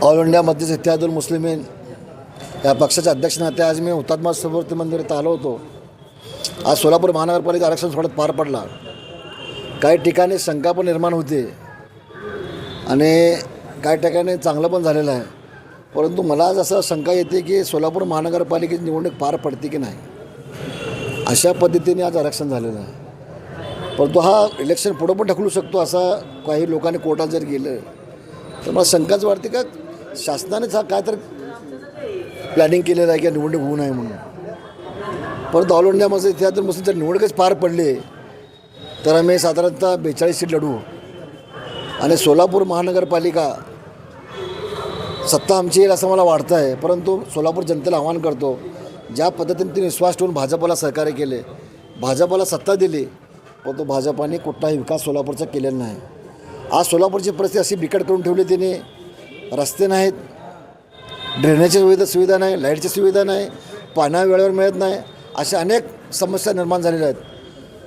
All India Majlis Ittehadul Muslimeen या पक्षाच्या अध्यक्षनाते आज मी हुतात्मा समृद्धी मंदिरात आलो होतो. आज सोलापूर महानगरपालिका आरक्षण सोहळ्यात पार पडला. काही ठिकाणी शंका पण निर्माण होते आणि काही ठिकाणी चांगलं पण झालेलं आहे. परंतु मला आज असं शंका येते की सोलापूर महानगरपालिकेची निवडणूक पार पडते की नाही, अशा पद्धतीने आज आरक्षण झालेलं आहे. परंतु हा इलेक्शन पुढं पण ढकलू शकतो असं काही लोकांनी कोर्टात जर गेलं तर मला शंकाच वाटते का शासनानेच हा काय तर प्लॅनिंग केलेलं आहे की निवडणूक होऊ नये म्हणून. परंतु ऑल इंडियामध्ये इतिहासात मुस्लिम जर निवडणूकच पार पडले तर आम्ही साधारणतः 42 सीट लढू आणि सोलापूर महानगरपालिका सत्ता आमची येईल असं मला वाटतं आहे. परंतु सोलापूर जनतेला आवाहन करतो, ज्या पद्धतीने तिने विश्वास ठेवून भाजपला सहकार्य केले, भाजपला सत्ता दिली, परंतु भाजपाने कुठलाही विकास सोलापूरचा केलेला नाही. आज सोलापूरची परिस्थिती अशी बिकट करून ठेवली तिने. रस्ते नाहीत, ड्रेनेजची सुविधा नाही, लाईटची सुविधा नाही, पाणी वेळेवर मिळत नाही, अशा अनेक समस्या निर्माण झालेल्या आहेत.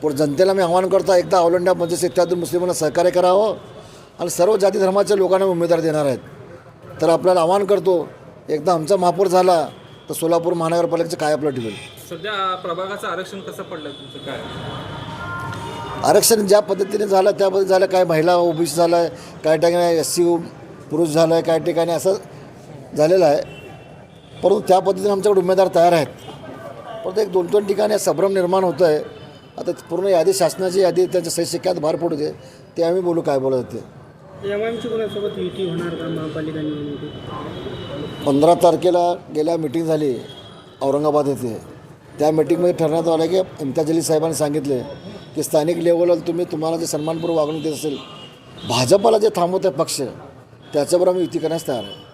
पण जनतेला मी आवाहन करतो, एकदा ऑल इंडिया मजलिस इत्तेहादुल मुस्लिमींना सहकार्य करावं आणि सर्व जाती धर्माच्या लोकांना उमेदवार देणार आहेत. तर आपल्याला आवाहन करतो, एकदा आमचा महापौर झाला तर सोलापूर महानगरपालिकेचं काय आपलं ठेवेल. सध्या प्रभागाचं आरक्षण कसं पडलं तुमचं काय? आरक्षण ज्या पद्धतीने झालं त्या पद्धतीने झालं. काय महिला ओबीसी झालं आहे, काही ठिकाणी SC पुरुष झालं आहे, काही ठिकाणी असं झालेलं आहे. परंतु त्या पद्धतीने आमच्याकडे उमेदवार तयार आहेत. परंतु 1-2 ठिकाणी संभ्रम निर्माण होतं आहे. आता पूर्ण यादी, शासनाची यादी, त्यांच्या सही शिक्क्यात भार पडू दे, ते आम्ही बोलू काय बोलत होते. एमआयएमची कोणासोबत युती होणार का महापालिका निवडणुकीत? 15 तारखेला गेल्या मीटिंग झाली औरंगाबाद येथे. त्या मीटिंगमध्ये ठरण्यात आलं की इम्तियाज जलील साहेबांनी सांगितले की स्थानिक लेवलला तुम्हाला जे सन्मानपूर्वक वागणूक देत असेल, भाजपला जे थांबवत आहे पक्ष, त्याच्याबरोबर आम्ही युती करण्यास तयार आहे.